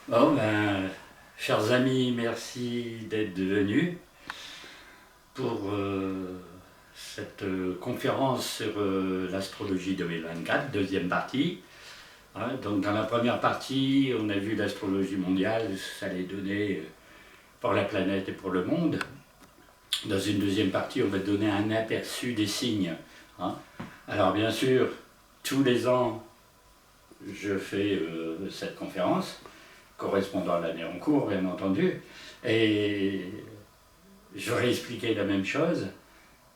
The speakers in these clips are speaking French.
Bon, ben, chers amis, merci d'être venus pour cette conférence sur l'astrologie 2024, deuxième partie. Hein, donc, dans la première partie, on a vu l'astrologie mondiale, ça allait donner pour la planète et pour le monde. Dans une deuxième partie, on va donner un aperçu des signes. Hein. Alors, bien sûr, tous les ans, je fais cette conférence, correspondant à l'année en cours, bien entendu. Et j'aurais expliqué la même chose.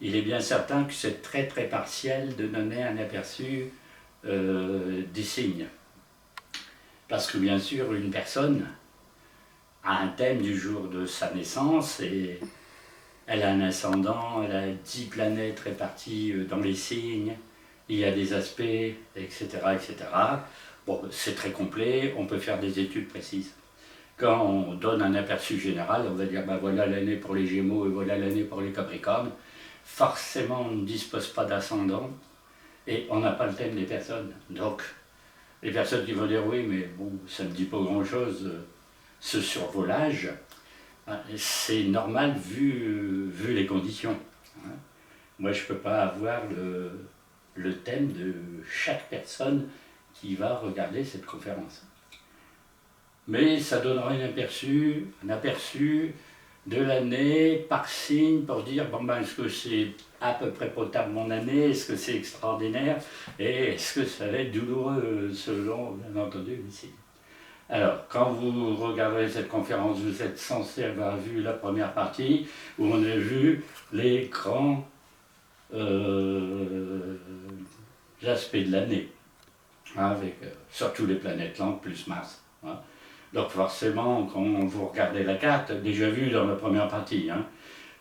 Il est bien certain que c'est très très partiel de donner un aperçu des signes. Parce que bien sûr, une personne a un thème du jour de sa naissance et elle a un ascendant, elle a 10 planètes réparties dans les signes, il y a des aspects, etc. etc. Bon, c'est très complet, on peut faire des études précises. Quand on donne un aperçu général, on va dire ben voilà l'année pour les Gémeaux et voilà l'année pour les Capricornes. Forcément, on ne dispose pas d'ascendant et on n'a pas le thème des personnes. Donc, les personnes qui vont dire oui, mais bon, ça ne dit pas grand-chose, ce survolage, c'est normal vu les conditions. Moi, je ne peux pas avoir le thème de chaque personne qui va regarder cette conférence. Mais ça donnera un aperçu de l'année par signe pour dire bon ben, est-ce que c'est à peu près potable mon année, est-ce que c'est extraordinaire et est-ce que ça va être douloureux selon bien entendu les signes. Alors, quand vous regarderez cette conférence, vous êtes censé avoir vu la première partie où on a vu les grands aspects de l'année, hein, avec surtout les planètes lentes plus Mars. Hein. Donc forcément, quand vous regardez la carte, déjà vu dans la première partie, hein,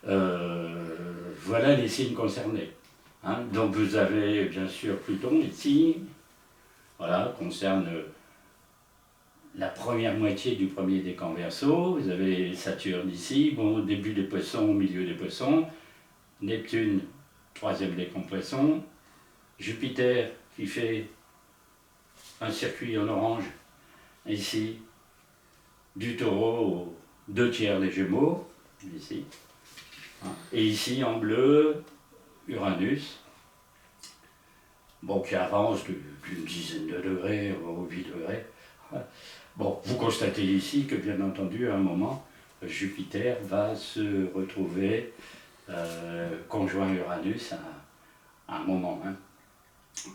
voilà les signes concernés. Hein. Donc vous avez bien sûr Pluton ici, voilà, concerne la première moitié du premier décan Verseau. Vous avez Saturne ici, bon, au début des Poissons, au milieu des Poissons. Neptune, troisième décan Poissons. Jupiter qui fait un circuit en orange ici, du Taureau aux 2/3 des Gémeaux, ici. Et ici en bleu, Uranus, bon, qui avance d'une dizaine de degrés aux 8 degrés. Bon, vous constatez ici que bien entendu, à un moment, Jupiter va se retrouver conjoint Uranus à un moment. Hein.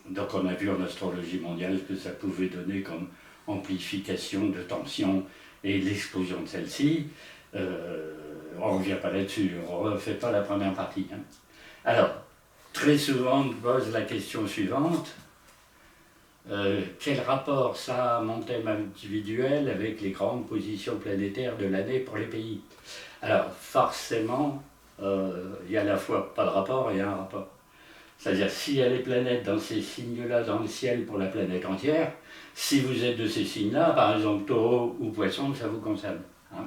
Donc on a vu en astrologie mondiale que ça pouvait donner comme amplification de tension et l'explosion de celle-ci. On ne revient pas là-dessus, on ne refait pas la première partie. Hein. Alors, très souvent on me pose la question suivante. Quel rapport ça a mon thème individuel avec les grandes positions planétaires de l'année pour les pays? Alors forcément, il y a à la fois pas de rapport et un rapport. C'est-à-dire s'il y a les planètes dans ces signes-là dans le ciel pour la planète entière, si vous êtes de ces signes-là, par exemple Taureau ou Poisson, ça vous concerne. Hein.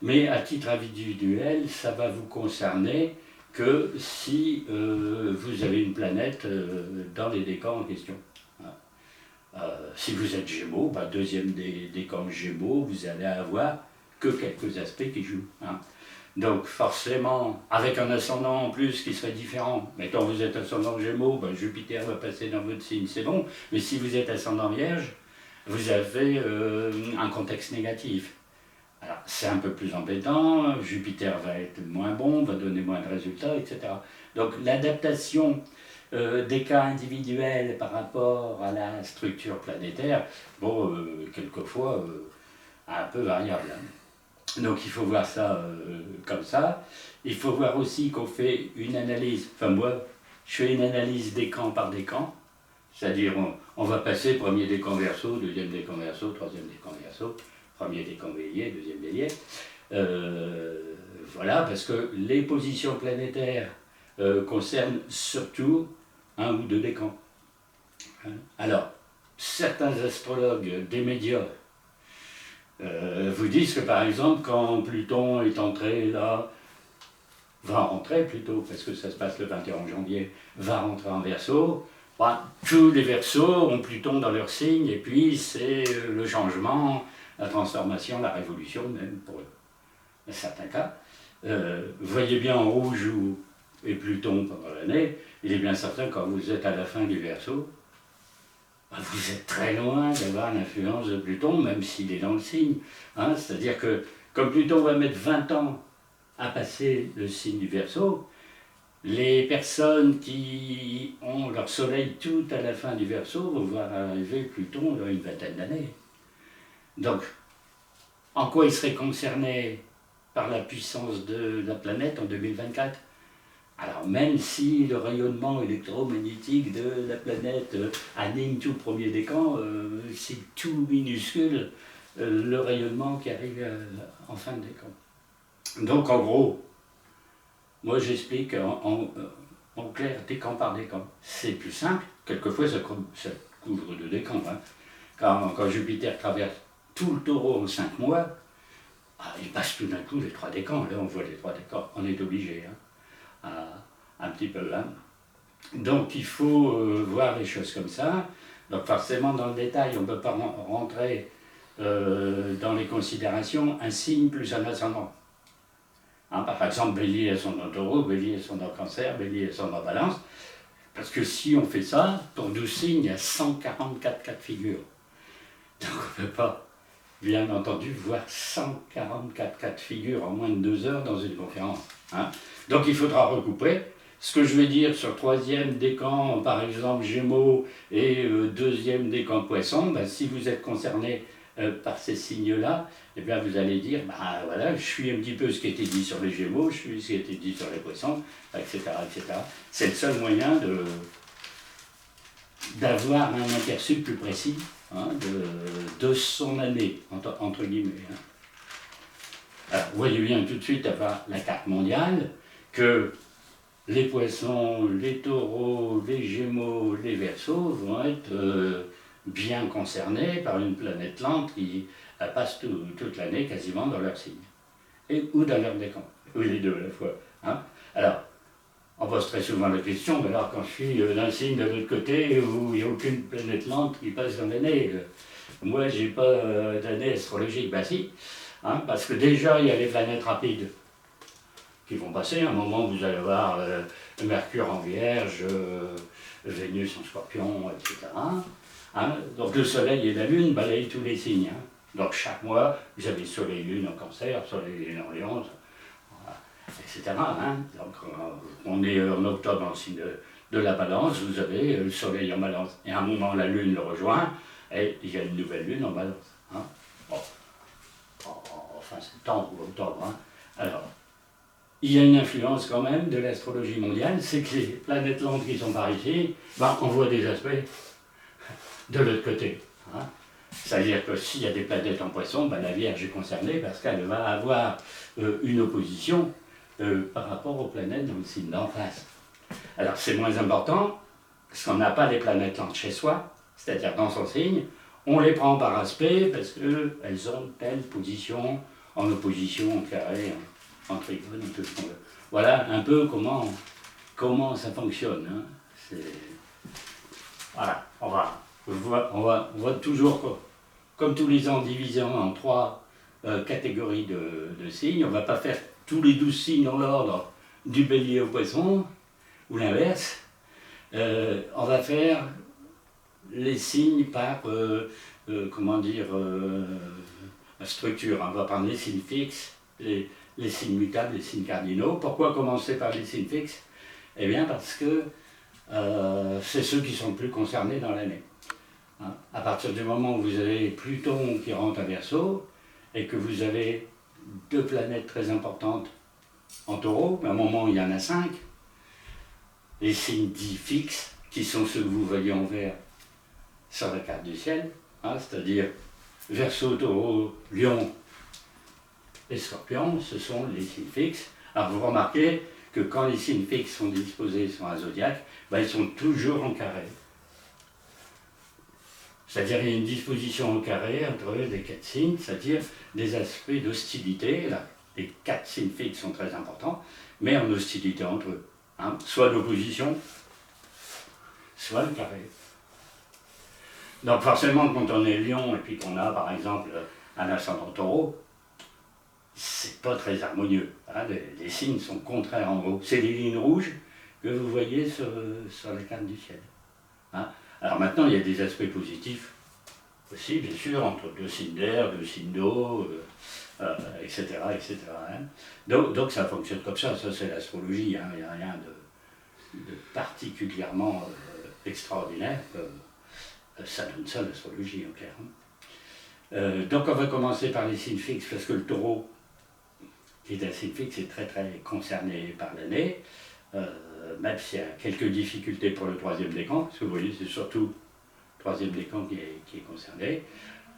Mais à titre individuel, ça va vous concerner que si vous avez une planète dans les décans en question. Si vous êtes Gémeaux, bah, deuxième décan Gémeaux, vous allez avoir que quelques aspects qui jouent. Hein. Donc forcément, avec un ascendant en plus qui serait différent, mais quand vous êtes ascendant Gémeaux, ben Jupiter va passer dans votre signe, c'est bon, mais si vous êtes ascendant Vierge, vous avez un contexte négatif. Alors c'est un peu plus embêtant, Jupiter va être moins bon, va donner moins de résultats, etc. Donc l'adaptation des cas individuels par rapport à la structure planétaire, bon, quelquefois un peu variable. Hein. Donc il faut voir ça comme ça. Il faut voir aussi qu'on fait une analyse, enfin moi, je fais une analyse décan par décan, c'est-à-dire on va passer premier décan Verseau, deuxième décan Verseau, troisième décan Verseau, premier décan Bélier, deuxième Bélier. Voilà, parce que les positions planétaires concernent surtout un ou deux décans. Alors, certains astrologues, des médias, vous disent que par exemple, quand Pluton est entré là, va rentrer plutôt, parce que ça se passe le 21 janvier, va rentrer en Verseau, bah, tous les Verseaux ont Pluton dans leur signe, et puis c'est le changement, la transformation, la révolution, même pour certains cas. Vous voyez bien en rouge où est Pluton pendant l'année, il est bien certain quand vous êtes à la fin du Verseau, vous êtes très loin d'avoir l'influence de Pluton, même s'il est dans le signe. Hein, c'est-à-dire que comme Pluton va mettre 20 ans à passer le signe du Verseau, les personnes qui ont leur soleil tout à la fin du Verseau vont voir arriver Pluton dans une vingtaine d'années. Donc, en quoi ils seraient concernés par la puissance de la planète en 2024 ? Alors même si le rayonnement électromagnétique de la planète anime tout le premier décan, c'est tout minuscule le rayonnement qui arrive en fin de décan. Donc en gros, moi j'explique en clair décan par décan. C'est plus simple, quelquefois ça couvre 2 décans. Hein. Quand Jupiter traverse tout le Taureau en 5 mois, il passe tout d'un coup les 3 décans. Là on voit les 3 décans, on est obligé. Hein. Un petit peu là. Donc il faut voir les choses comme ça. Donc forcément dans le détail, on ne peut pas rentrer dans les considérations un signe plus un ascendant. Hein, par exemple, Bélier ascendant Taureau, Bélier ascendant Cancer, Bélier ascendant Balance. Parce que si on fait ça, pour 12 signes, il y a 144 cas de figure. Donc on ne peut pas, bien entendu, voir 144 cas de figure en moins de 2 heures dans une conférence. Hein. Donc il faudra recouper. Ce que je vais dire sur 3e décan, par exemple Gémeaux, et 2e décan Poisson, si vous êtes concerné par ces signes-là, eh bien vous allez dire, voilà, je suis un petit peu ce qui a été dit sur les Gémeaux, je suis ce qui a été dit sur les Poissons, etc. etc. C'est le seul moyen d'avoir un aperçu plus précis de son année, entre guillemets. Hein. Alors, vous voyez bien tout de suite à la carte mondiale que les Poissons, les Taureaux, les Gémeaux, les Verseaux vont être bien concernés par une planète lente qui passe toute l'année quasiment dans leur signe, ou dans leur décan, ou les deux à la fois. Hein. Alors, on pose très souvent la question, mais alors quand je suis d'un signe de l'autre côté où il n'y a aucune planète lente qui passe dans l'année, moi j'ai pas d'année astrologique, si, hein, parce que déjà il y a les planètes rapides qui vont passer. À un moment, vous allez voir Mercure en Vierge, Vénus en Scorpion, etc. Hein. Donc le Soleil et la Lune balayent tous les signes. Hein. Donc chaque mois, vous avez Soleil et Lune en Cancer, Soleil et Lune en Lion, etc. Hein. Donc on est en octobre en signe de la Balance, vous avez le Soleil en Balance. Et à un moment, la Lune le rejoint, et il y a une nouvelle Lune en Balance. Hein. Bon. En fin septembre ou octobre. Hein. Alors, il y a une influence quand même de l'astrologie mondiale, c'est que les planètes lentes qui sont par ici, on voit des aspects de l'autre côté. Hein. C'est-à-dire que s'il y a des planètes en Poisson, la Vierge est concernée parce qu'elle va avoir une opposition par rapport aux planètes dans le signe d'en face. Alors c'est moins important, parce qu'on n'a pas les planètes lentes chez soi, c'est-à-dire dans son signe, on les prend par aspect parce qu'elles ont telle position, en opposition, en carré, en trigone, tout ce qu'on veut. Voilà un peu comment ça fonctionne. Hein. Voilà, on va toujours, comme tous les ans, diviser en 3 catégories de signes. On ne va pas faire tous les 12 signes dans l'ordre du Bélier au Poisson, ou l'inverse. On va faire les signes par, structure. On va prendre les signes fixes, les signes mutables, les signes cardinaux. Pourquoi commencer par les signes fixes ? Eh bien parce que c'est ceux qui sont le plus concernés dans l'année. Hein. À partir du moment où vous avez Pluton qui rentre à Verseau, et que vous avez 2 planètes très importantes en Taureau, à un moment il y en a 5, les signes dits fixes, qui sont ceux que vous voyez en vert sur la carte du ciel, hein, c'est-à-dire Verseau, Taureau, Lion et Scorpion, ce sont les signes fixes. Alors vous remarquez que quand les signes fixes sont disposés sur un zodiaque, ils sont toujours en carré. C'est-à-dire qu'il y a une disposition en carré entre les 4 signes, c'est-à-dire des aspects d'hostilité. Les 4 signes fixes sont très importants, mais en hostilité entre eux. Hein, soit l'opposition, soit le carré. Donc forcément, quand on est Lion et puis qu'on a par exemple un ascendant taureau, c'est pas très harmonieux. Hein. Les signes sont contraires en gros. C'est les lignes rouges que vous voyez sur la carte du ciel. Hein. Alors maintenant, il y a des aspects positifs aussi, bien sûr, entre deux signes d'air, deux signes d'eau, etc. etc. Hein. Donc ça fonctionne comme ça c'est l'astrologie. Hein. Il n'y a rien de particulièrement extraordinaire. Ça donne ça l'astrologie en clair. Hein. Donc on va commencer par les signes fixes, parce que le taureau, qui est un signe fixe, est très très concerné par l'année, même s'il y a quelques difficultés pour le troisième décan, parce que vous voyez, c'est surtout le troisième décan qui est concerné.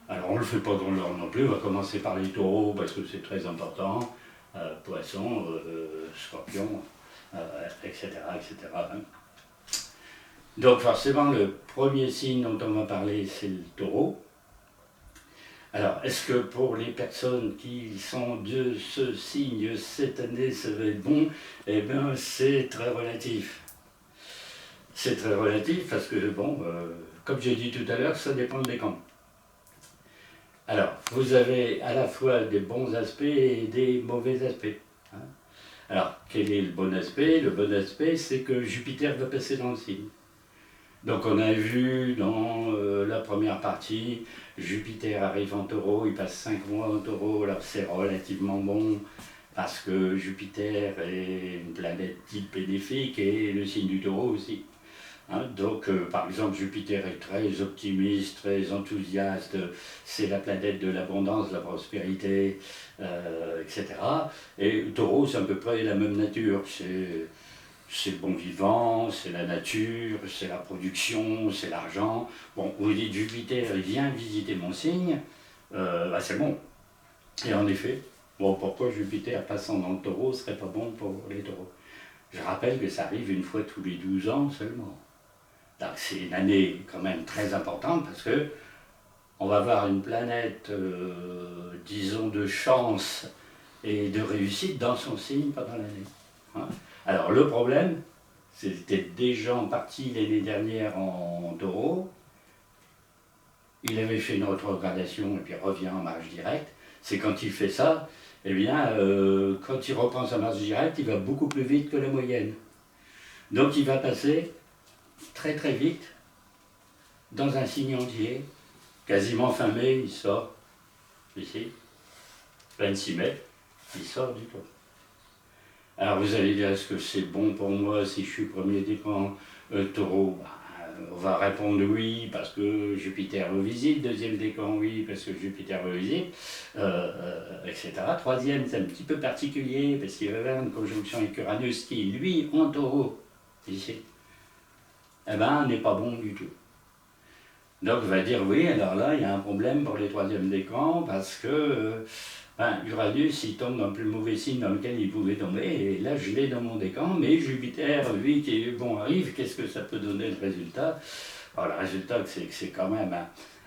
Alors on ne le fait pas dans l'ordre non plus, on va commencer par les taureaux, parce que c'est très important, poissons, scorpions, etc. etc. Hein. Donc forcément, le premier signe dont on va parler, c'est le taureau. Alors, est-ce que pour les personnes qui sont de ce signe, cette année, ça va être bon? Eh bien, c'est très relatif. C'est très relatif parce que, bon, comme j'ai dit tout à l'heure, ça dépend des camps. Alors, vous avez à la fois des bons aspects et des mauvais aspects. Hein. Alors, quel est le bon aspect? Le bon aspect, c'est que Jupiter va passer dans le signe. Donc on a vu dans la première partie, Jupiter arrive en taureau, il passe 5 mois en taureau, alors c'est relativement bon parce que Jupiter est une planète dite bénéfique et le signe du taureau aussi. Hein, donc par exemple Jupiter est très optimiste, très enthousiaste, c'est la planète de l'abondance, de la prospérité, etc. Et le taureau c'est à peu près la même nature, c'est le bon vivant, c'est la nature, c'est la production, c'est l'argent. Bon, vous dites Jupiter, il vient visiter mon signe, c'est bon. Et en effet, bon, pourquoi Jupiter passant dans le taureau ne serait pas bon pour les taureaux? Je rappelle que ça arrive une fois tous les 12 ans seulement. Donc c'est une année quand même très importante parce que on va avoir une planète, disons, de chance et de réussite dans son signe pendant l'année. Hein. Alors le problème, c'était déjà en partie l'année dernière en taureau, il avait fait une rétrogradation et puis revient en marche directe, c'est quand il fait ça, eh bien, quand il reprend sa marche directe, il va beaucoup plus vite que la moyenne. Donc il va passer très très vite dans un signe entier, quasiment fin mai, il sort, ici, 26 mai, il sort du taureau. Alors vous allez dire, est-ce que c'est bon pour moi si je suis premier décan taureau? On va répondre oui, parce que Jupiter le visite. Deuxième décan, oui, parce que Jupiter le visite, etc. Troisième, c'est un petit peu particulier, parce qu'il va y avoir une conjonction avec Uranus qui, lui, en taureau, ici, eh ben, n'est pas bon du tout. Donc on va dire oui, alors là, il y a un problème pour les troisièmes décans, parce que Uranus, il tombe dans le plus mauvais signe dans lequel il pouvait tomber, et là je l'ai dans mon décan, mais Jupiter, lui, qui est bon, arrive, qu'est-ce que ça peut donner le résultat? Alors le résultat, c'est que c'est quand même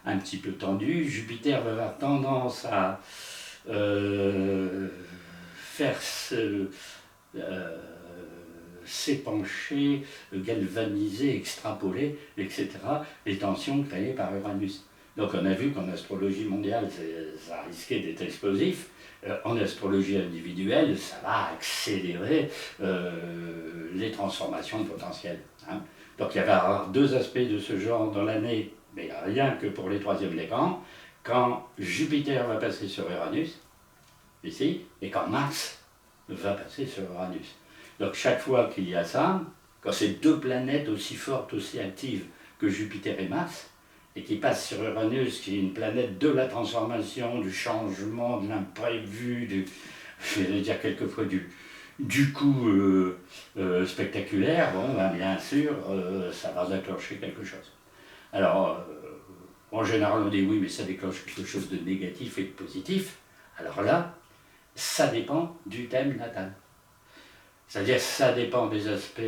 un petit peu tendu. Jupiter va avoir tendance à faire s'épancher, galvaniser, extrapoler, etc., les tensions créées par Uranus. Donc on a vu qu'en astrologie mondiale, ça risquait d'être explosif. En astrologie individuelle, ça va accélérer les transformations potentielles. Hein. Donc il va y avoir deux aspects de ce genre dans l'année, mais rien que pour les troisièmes décans, quand Jupiter va passer sur Uranus, ici, et quand Mars va passer sur Uranus. Donc chaque fois qu'il y a ça, quand c'est deux planètes aussi fortes, aussi actives que Jupiter et Mars, et qui passent sur Uranus, qui est une planète de la transformation, du changement, de l'imprévu, je vais dire quelquefois du coup spectaculaire, bon, ben, bien sûr, ça va déclencher quelque chose. Alors, en général, on dit oui, mais ça déclenche quelque chose de négatif et de positif. Alors là, ça dépend du thème natal. C'est-à-dire ça dépend des aspects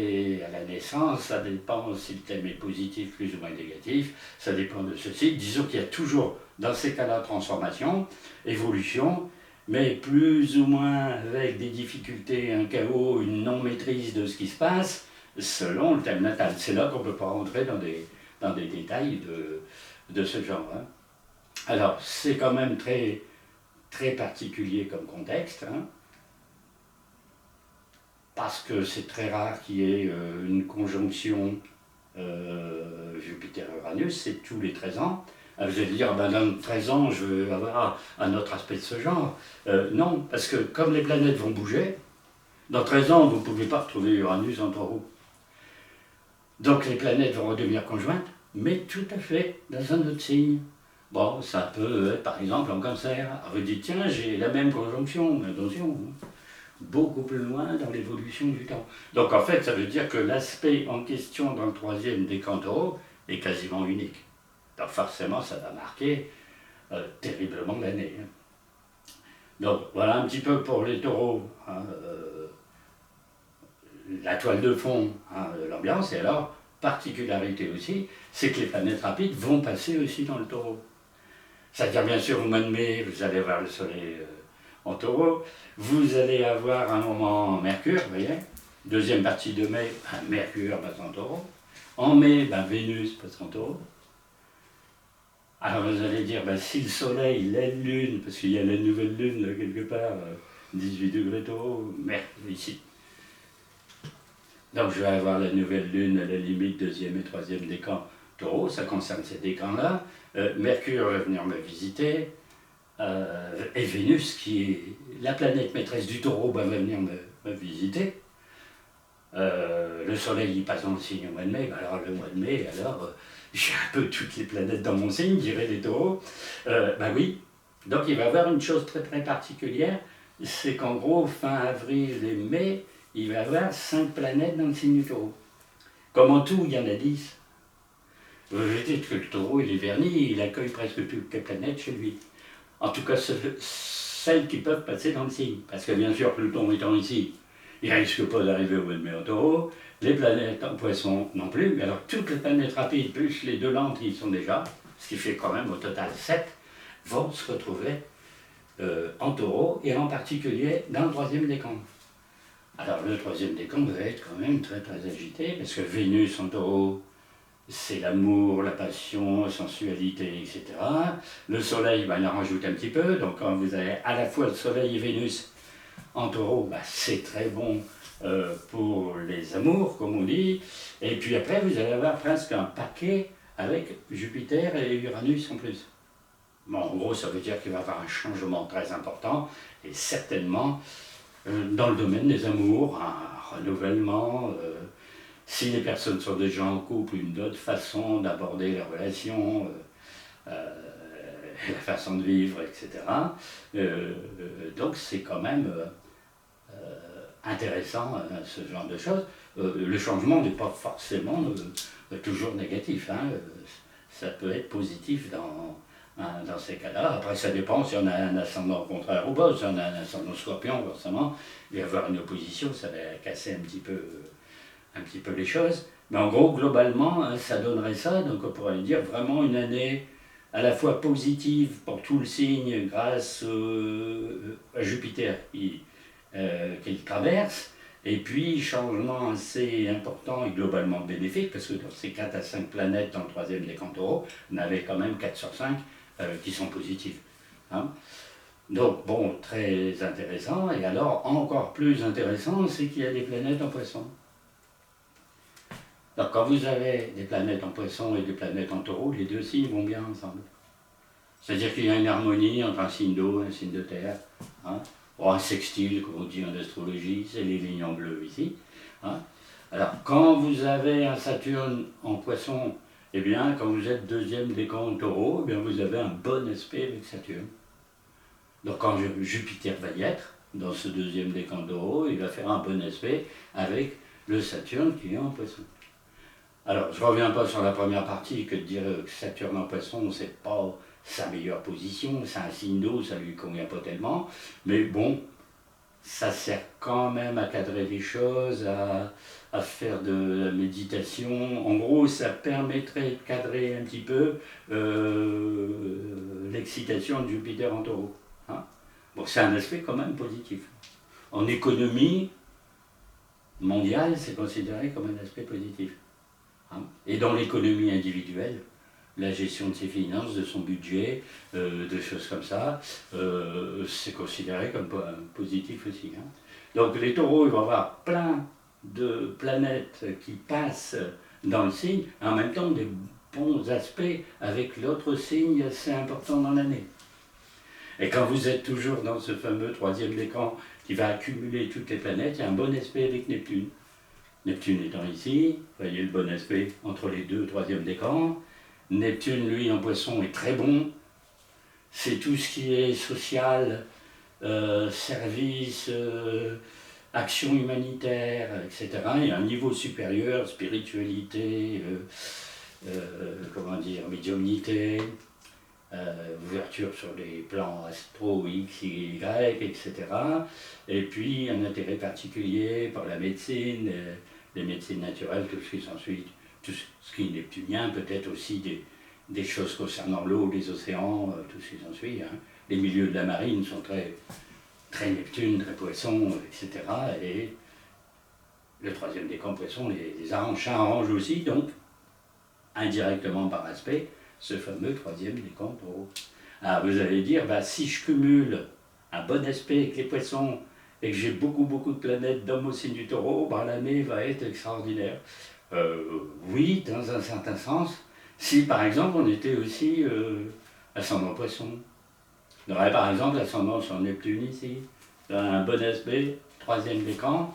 à la naissance, ça dépend si le thème est positif, plus ou moins négatif, ça dépend de ceci. Disons qu'il y a toujours, dans ces cas-là, transformation, évolution, mais plus ou moins avec des difficultés, un chaos, une non-maîtrise de ce qui se passe, selon le thème natal. C'est là qu'on ne peut pas rentrer dans des détails de ce genre. Hein. Alors, c'est quand même très très particulier comme contexte, hein, parce que c'est très rare qu'il y ait une conjonction Jupiter-Uranus, c'est tous les 13 ans. Vous allez dire, ben, dans 13 ans, je veux avoir un autre aspect de ce genre. Non, parce que comme les planètes vont bouger, dans 13 ans, vous ne pouvez pas retrouver Uranus en Taureau. Donc les planètes vont redevenir conjointes, mais tout à fait dans un autre signe. Bon, ça peut être par exemple en Cancer. Vous dites, tiens, j'ai la même conjonction, mais attention, beaucoup plus loin dans l'évolution du temps. Donc en fait, ça veut dire que l'aspect en question dans le troisième décan Taureau est quasiment unique. Donc forcément, ça va marquer terriblement l'année. Hein. Donc voilà un petit peu pour les taureaux, hein, la toile de fond, hein, l'ambiance. Et alors, particularité aussi, c'est que les planètes rapides vont passer aussi dans le taureau. C'est-à-dire bien sûr au mois de mai, vous allez voir le soleil en taureau, vous allez avoir un moment Mercure, vous voyez, deuxième partie de mai, Mercure passe en taureau. En mai, Vénus passe en taureau. Alors vous allez dire, si le soleil, la lune, parce qu'il y a la nouvelle lune là, quelque part, 18 degrés taureau, ici. Donc je vais avoir la nouvelle lune à la limite deuxième et troisième décan taureau, ça concerne ces décans-là. Mercure va venir me visiter, et Vénus, qui est la planète maîtresse du taureau, va venir me visiter. Le soleil il passe dans le signe au mois de mai, alors le mois de mai, j'ai un peu toutes les planètes dans mon signe, diraient les taureaux. Oui, donc il va y avoir une chose très très particulière, c'est qu'en gros, fin avril et mai, il va y avoir 5 planètes dans le signe du taureau. Comme en tout, il y en a 10. Je dis que le taureau, il est verni, il accueille presque toutes les planètes chez lui. En tout cas, celles qui peuvent passer dans le signe. Parce que bien sûr, Pluton étant ici, il ne risque pas d'arriver au mois de mai en taureau. Les planètes en poisson non plus. Mais alors, toutes les planètes rapides, plus les 2 lentes qui y sont déjà, ce qui fait quand même au total 7, vont se retrouver en taureau, et en particulier dans le troisième décan. Alors, le troisième décan va être quand même très très agité, parce que Vénus en taureau, c'est l'amour, la passion, la sensualité, etc. Le soleil, il en rajoute un petit peu. Donc quand vous avez à la fois le soleil et Vénus en taureau, c'est très bon pour les amours, comme on dit. Et puis après, vous allez avoir presque un paquet avec Jupiter et Uranus en plus. Bon, en gros, ça veut dire qu'il va y avoir un changement très important, et certainement dans le domaine des amours, un renouvellement. Si les personnes sont déjà en couple, une autre façon d'aborder les relations, la façon de vivre, etc. Donc c'est quand même intéressant, ce genre de choses. Le changement n'est pas forcément toujours négatif. Hein. Ça peut être positif dans ces cas-là. Après, ça dépend si on a un ascendant contraire ou pas. Si on a un ascendant scorpion, forcément, il va y avoir une opposition, ça va casser un petit peu les choses. Mais en gros, globalement, ça donnerait ça. Donc on pourrait dire vraiment une année à la fois positive pour tout le signe grâce à Jupiter qu'il traverse, et puis changement assez important et globalement bénéfique, parce que dans ces 4 à 5 planètes dans le troisième décan Taureau, on avait quand même 4 sur 5 qui sont positives. Hein. Donc bon, très intéressant. Et alors encore plus intéressant, c'est qu'il y a des planètes en Poisson. Donc quand vous avez des planètes en Poisson et des planètes en Taureau, les 2 signes vont bien ensemble. C'est-à-dire qu'il y a une harmonie entre un signe d'eau et un signe de terre. Hein. Ou un sextile, comme on dit en astrologie, c'est les lignes en bleu ici. Hein. Alors quand vous avez un Saturne en Poisson, eh bien quand vous êtes deuxième décan Taureau, eh bien vous avez un bon aspect avec Saturne. Donc quand Jupiter va y être, dans ce deuxième décan Taureau, il va faire un bon aspect avec le Saturne qui est en Poisson. Alors, je ne reviens pas sur la première partie, que de dire que Saturne en Poisson, c'est pas sa meilleure position, c'est un signe d'eau, ça lui convient pas tellement, mais bon, ça sert quand même à cadrer les choses, à faire de la méditation. En gros, ça permettrait de cadrer un petit peu l'excitation de Jupiter en Taureau. Hein. Bon, c'est un aspect quand même positif. En économie mondiale, c'est considéré comme un aspect positif. Et dans l'économie individuelle, la gestion de ses finances, de son budget, de choses comme ça, c'est considéré comme positif aussi. Hein. Donc les taureaux, ils vont avoir plein de planètes qui passent dans le signe, en même temps des bons aspects avec l'autre signe assez important dans l'année. Et quand vous êtes toujours dans ce fameux troisième décan qui va accumuler toutes les planètes, il y a un bon aspect avec Neptune. Neptune étant ici, vous voyez le bon aspect entre les deux troisième décans. Neptune, lui, en poisson, est très bon. C'est tout ce qui est social, service, action humanitaire, etc. Et un niveau supérieur, spiritualité, comment dire, médiumnité, ouverture sur les plans astro, X, Y, etc. Et puis un intérêt particulier pour la médecine, les médecines naturelles, tout ce qui s'ensuit, tout ce qui est neptunien, peut-être aussi des choses concernant l'eau, les océans, tout ce qui s'ensuit. Hein. Les milieux de la marine sont très, très Neptune, très poisson, etc. Et le troisième décan poisson les arrange, ça arrange aussi, donc, indirectement par aspect, ce fameux troisième décan taureau. Alors vous allez dire, bah, si je cumule un bon aspect avec les poissons et que j'ai beaucoup de planètes dans mon signe du taureau, bah, l'année va être extraordinaire. Oui, dans un certain sens, si par exemple on était aussi ascendant poisson. On aurait par exemple l'ascendant sur Neptune ici, un bon aspect, troisième décan,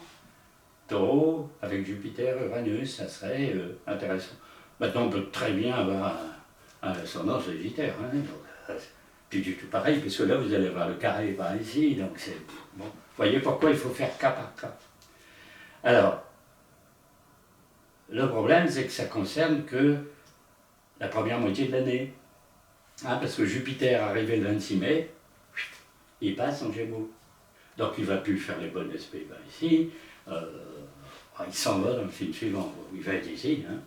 taureau, avec Jupiter, Uranus, ça serait intéressant. Maintenant on peut très bien avoir un ascendant Sagittaire, hein, donc plus du tout pareil, parce que là vous allez avoir le carré par ici, donc c'est bon. Vous voyez pourquoi il faut faire cas par cas. Alors, le problème c'est que ça concerne que la première moitié de l'année, hein, parce que Jupiter arrivé le 26 mai, il passe en Gémeaux, donc il ne va plus faire les bons aspects par ici, il s'en va dans le signe suivant, il va être ici. Hein.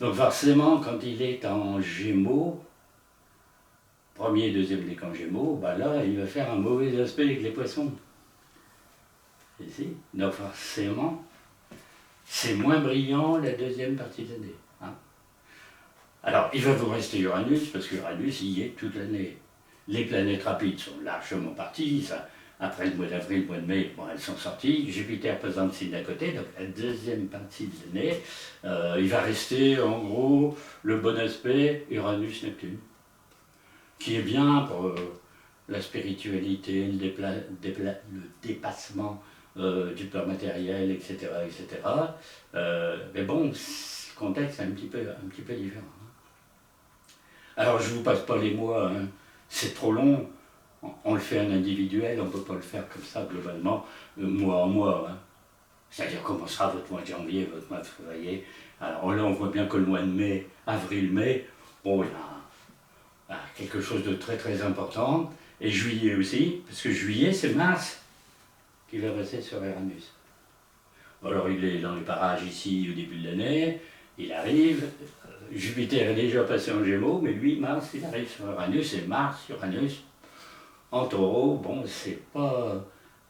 Donc forcément, quand il est en Gémeaux, premier et deuxième décan Gémeaux, bah là, il va faire un mauvais aspect avec les poissons. Ici. Donc forcément, c'est moins brillant la deuxième partie de l'année. Hein. Alors, il va vous rester Uranus, parce qu'Uranus y est toute l'année. Les planètes rapides sont largement parties, ça, après le mois d'avril, le mois de mai, bon, elles sont sorties. Jupiter pesant le signe d'à côté, donc la deuxième partie de l'année, il va rester en gros le bon aspect Uranus-Neptune, qui est bien pour la spiritualité, le dépassement du plan matériel, etc. etc. Mais bon, le contexte est un petit peu différent. Alors je ne vous passe pas les mois, hein. C'est trop long. On le fait en individuel, on ne peut pas le faire comme ça globalement, mois en mois. Hein. C'est-à-dire comment sera votre mois de janvier, votre mois de février. Alors là, on voit bien que le mois de mai, avril-mai, bon, il y a quelque chose de très important. Et juillet aussi, parce que juillet, c'est Mars qui va passer sur Uranus. Alors il est dans les parages ici au début de l'année, il arrive, Jupiter est déjà passé en Gémeaux, mais lui, Mars, il arrive sur Uranus, et Mars, Uranus, en taureau, bon, c'est pas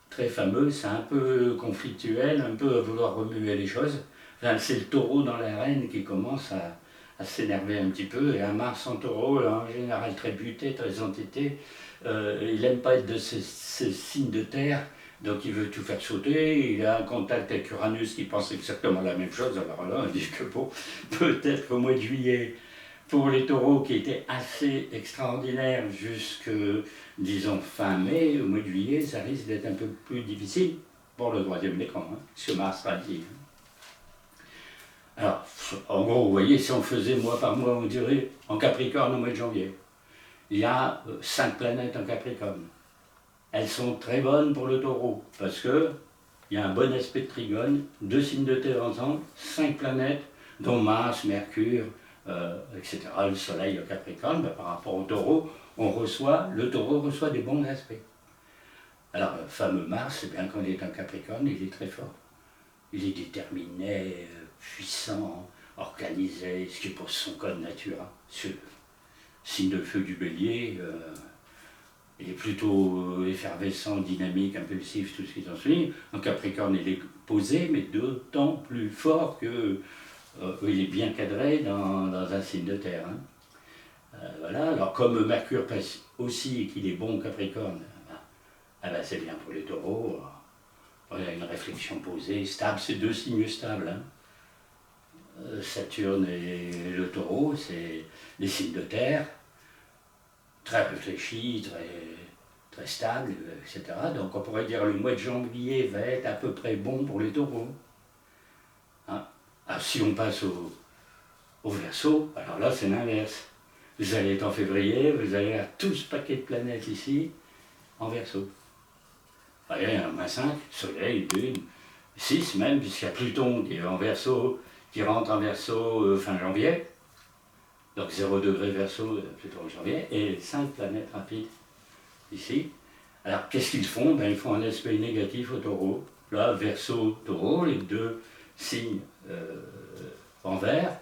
très fameux, c'est un peu conflictuel, un peu à vouloir remuer les choses. Enfin, c'est le taureau dans l'arène qui commence à s'énerver un petit peu, et un Mars en taureau, en général très buté, très entêté, il n'aime pas être de ce signe de terre, donc il veut tout faire sauter, il a un contact avec Uranus qui pense exactement la même chose, alors là on dit que bon, peut-être au mois de juillet, pour les taureaux qui étaient assez extraordinaires jusque, disons, fin mai, au mois de juillet, ça risque d'être un peu plus difficile pour le troisième décan, hein, ce Mars sera dit. Alors, en gros, vous voyez, si on faisait mois par mois, on dirait en Capricorne au mois de janvier. Il y a 5 planètes en Capricorne. Elles sont très bonnes pour le taureau, parce qu'il y a un bon aspect de trigone, 2 signes de terre ensemble, 5 planètes, dont Mars, Mercure, etc. Le soleil au Capricorne, ben, par rapport au taureau, le taureau reçoit des bons aspects. Alors, le fameux Mars, eh bien, quand il est en Capricorne, il est très fort. Il est déterminé, puissant, organisé, ce qui est pour son code nature. Hein. Ce signe de feu du bélier, il est plutôt effervescent, dynamique, impulsif, tout ce qui s'en suit. En Capricorne, il est posé, mais d'autant plus fort que il est bien cadré dans un signe de terre. Hein. Voilà, alors comme Mercure passe aussi et qu'il est bon Capricorne, c'est bien pour les taureaux. Il y a une réflexion posée, stable, c'est deux signes stables. Hein. Saturne et le taureau, c'est des signes de terre, très réfléchis, très stables, etc. Donc on pourrait dire que le mois de janvier va être à peu près bon pour les taureaux. Hein. Alors, si on passe au Verseau, alors là c'est l'inverse. Vous allez être en février, vous allez avoir tout ce paquet de planètes ici en Verseau. Vous voyez, un -5, Soleil, Lune, 6 même, puisqu'il y a Pluton qui est en Verseau, qui rentre en Verseau fin janvier. Donc 0 degré Verseau, Pluton en janvier, et 5 planètes rapides ici. Alors qu'est-ce qu'ils font? Ils font un aspect négatif au taureau. Là, Verseau, taureau, les deux signes en vert,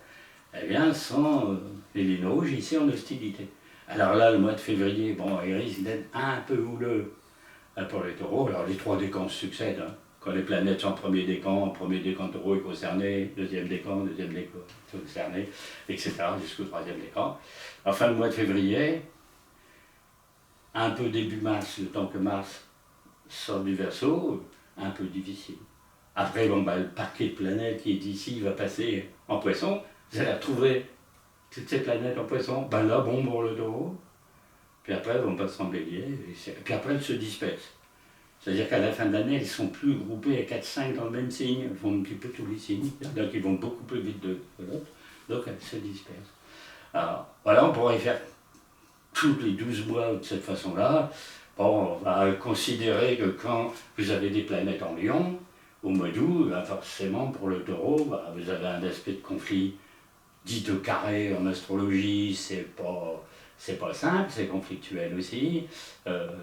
eh bien, sont les Linos ici en hostilité. Alors là, le mois de février, il risque d'être un peu houleux pour les taureaux. Alors les 3 décans se succèdent. Hein. Quand les planètes sont en premier décan taureau est concerné, deuxième décan concerné, etc. jusqu'au 3e décan. Enfin, le mois de février, un peu début mars, le temps que Mars sort du Verseau, un peu difficile. Après, le paquet de planètes qui est ici va passer en Poisson. Vous allez retrouver toutes ces planètes en Poisson. Là, bon pour le taureau. Puis après, elles vont passer en Bélier. Et puis après, elles se dispersent. C'est-à-dire qu'à la fin de l'année, elles ne sont plus groupées à 4-5 dans le même signe. Elles font un petit peu tous les signes. Donc, ils vont beaucoup plus vite que l'autre. Donc, elles se dispersent. Alors, voilà, on pourrait faire tous les 12 mois de cette façon-là. On va considérer que quand vous avez des planètes en Lion, au mois d'août, forcément pour le taureau, vous avez un aspect de conflit dit de carré en astrologie, c'est pas simple, c'est conflictuel aussi,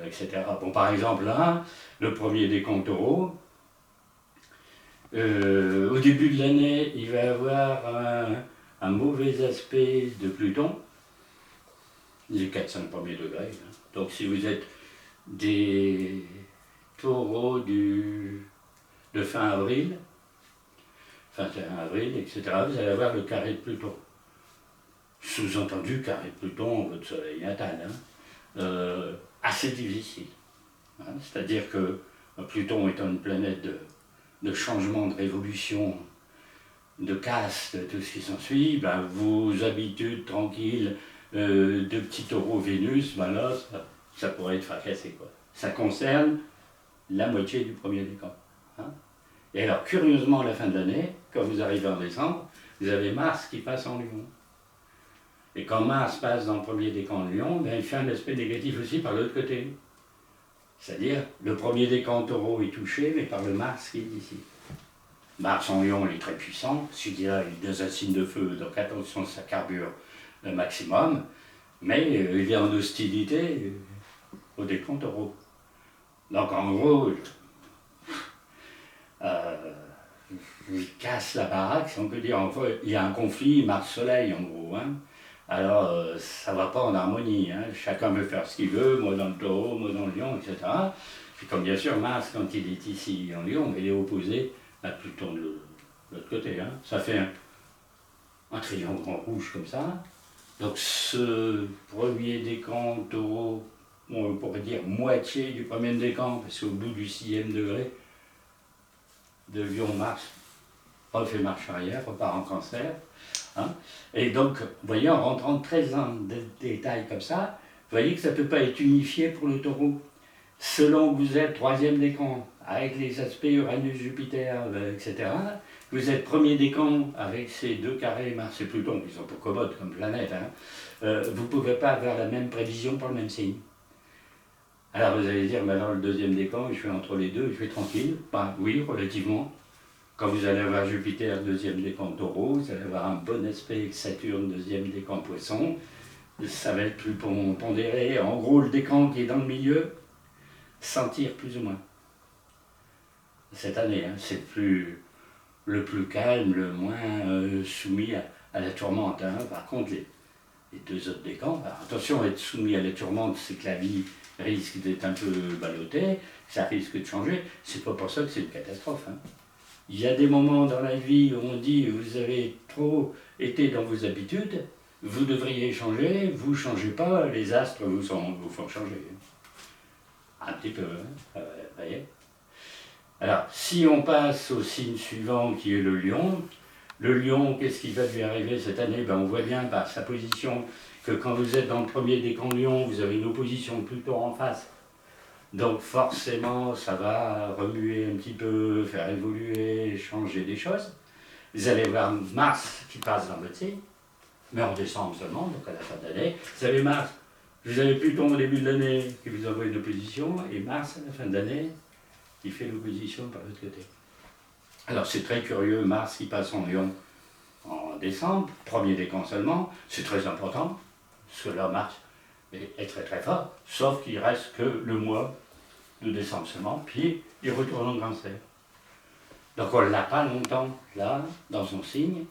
etc. Par exemple là, le premier décan taureau, au début de l'année, il va y avoir un mauvais aspect de Pluton, les 4-5 premiers degrés. Hein. Donc si vous êtes des taureaux de fin avril, 21 avril, etc., vous allez avoir le carré de Pluton. Sous-entendu, carré de Pluton, votre soleil natal, hein, assez difficile. Hein, c'est-à-dire que Pluton étant une planète de changement, de révolution, de casse, de tout ce qui s'ensuit, vos habitudes tranquilles de petits taureaux Vénus, là, ça pourrait être fracassé. Quoi. Ça concerne la moitié du premier décan. Hein. Et alors, curieusement, à la fin de l'année, quand vous arrivez en décembre, vous avez Mars qui passe en Lion. Et quand Mars passe dans le premier décan de Lion, il fait un aspect négatif aussi par l'autre côté. C'est-à-dire, le premier décan taureau est touché, mais par le Mars qui est ici. Mars en Lion, il est très puissant. Celui-là, il est dans un signe de feu, donc attention, ça carbure le maximum. Mais il est en hostilité au décan taureau. Donc en gros, il casse la baraque, si on peut dire. Enfin, il y a un conflit Mars-Soleil, en gros. Hein. Alors, ça ne va pas en harmonie. Hein. Chacun veut faire ce qu'il veut, moi dans le taureau, moi dans le lion, etc. Puis comme bien sûr, Mars, quand il est ici en lion, il est opposé à Pluton de l'autre côté. Hein. Ça fait un triangle en rouge comme ça. Donc ce premier décan taureau, on pourrait dire moitié du premier décan, parce qu'au bout du 6e degré de Lion-Mars, refait marche arrière, repart en Cancer. Hein. Et donc, vous voyez, en rentrant très dans des détails comme ça, vous voyez que ça ne peut pas être unifié pour le taureau. Selon que vous êtes 3e décan, avec les aspects Uranus-Jupiter, etc., vous êtes premier décan avec ces deux carrés Mars et Pluton, qui sont peu commodes comme planète, hein, vous ne pouvez pas avoir la même prévision pour le même signe. Alors vous allez dire, alors le 2e décan, je suis entre les deux, je suis tranquille. Oui, relativement. Quand vous allez avoir Jupiter, 2e décan taureau, vous allez avoir un bon aspect avec Saturne, 2e décan poisson. Ça va être plus pondéré. En gros, le décan qui est dans le milieu, sentir plus ou moins. Cette année, hein, c'est le plus calme, le moins soumis à la tourmente. Hein. Par contre, les deux autres décans, attention, être soumis à la tourmente, c'est que la vie risque d'être un peu ballottée, ça risque de changer. C'est pas pour ça que c'est une catastrophe. Hein. Il y a des moments dans la vie où on dit vous avez trop été dans vos habitudes, vous devriez changer, vous ne changez pas, les astres vous font changer. Un petit peu, hein, vous voyez. Alors, si on passe au signe suivant qui est le lion, qu'est-ce qui va lui arriver cette année? On voit bien par sa position que quand vous êtes dans le premier décan lion, vous avez une opposition plutôt en face. Donc forcément, ça va remuer un petit peu, faire évoluer, changer des choses. Vous allez voir Mars qui passe dans votre signe, mais en décembre seulement, donc à la fin de l'année. Vous avez Mars, vous avez Pluton au début de l'année qui vous envoie une opposition, et Mars à la fin de l'année qui fait l'opposition par l'autre côté. Alors c'est très curieux, Mars qui passe en Lion en décembre, premier décan seulement, c'est très important, parce que là Mars est très très fort, sauf qu'il reste que le mois de décembre seulement, puis il retourne en Cancer. Donc on ne l'a pas longtemps là, dans son signe.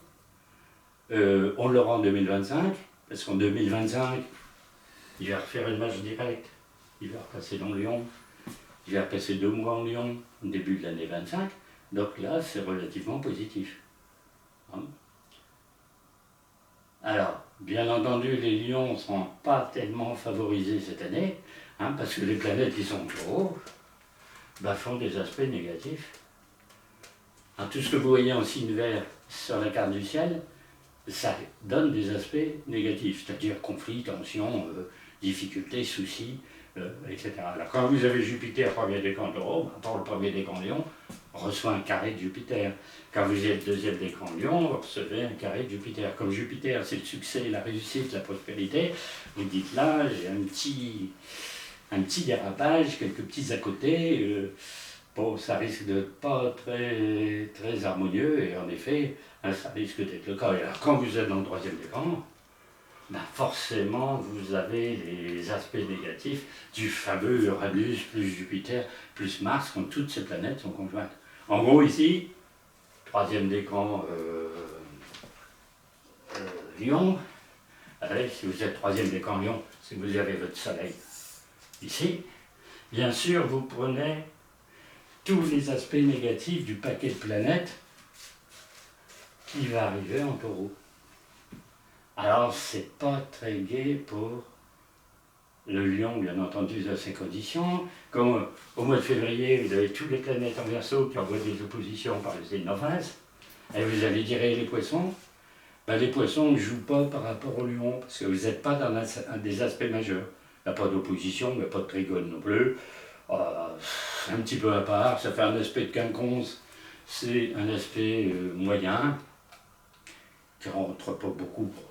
On l'aura en 2025, parce qu'en 2025, il va refaire une marche directe, il va repasser dans Lion, il va passer 2 mois en Lion, au début de l'année 25, donc là c'est relativement positif. Hein? Alors, bien entendu, les lions ne sont pas tellement favorisés cette année, hein, parce que les planètes qui sont trop haut font des aspects négatifs. Hein, tout ce que vous voyez en signe vert sur la carte du ciel, ça donne des aspects négatifs, c'est-à-dire conflits, tensions, difficultés, soucis, etc. Alors, quand vous avez Jupiter, premier décan Taureau, pour le premier décan Lion, on reçoit un carré de Jupiter. Quand vous êtes deuxième décan Lion, vous recevez un carré de Jupiter. Comme Jupiter, c'est le succès, la réussite, la prospérité, vous dites là, j'ai un petit dérapage, quelques petits à côté. Bon, ça risque de pas très, très harmonieux, et en effet, ça risque d'être le cas. Et alors, quand vous êtes dans le troisième décan, forcément, vous avez les aspects négatifs du fameux Uranus plus Jupiter plus Mars, quand toutes ces planètes sont conjointes. En gros, ici, troisième décan Lion, si vous êtes troisième décan Lion, si vous avez votre Soleil ici, bien sûr, vous prenez tous les aspects négatifs du paquet de planètes qui va arriver en Taureau. Alors, c'est pas très gai pour le Lion, bien entendu, dans ces conditions. Comme au mois de février, vous avez toutes les planètes en Verseau qui envoient des oppositions par le signe en face, et vous allez dire les Poissons. Les Poissons ne jouent pas par rapport au Lion, parce que vous n'êtes pas dans un des aspects majeurs. Il n'y a pas d'opposition, il n'y a pas de trigone non plus. Un petit peu à part, ça fait un aspect de quinconce, c'est un aspect moyen, qui ne rentre pas beaucoup pour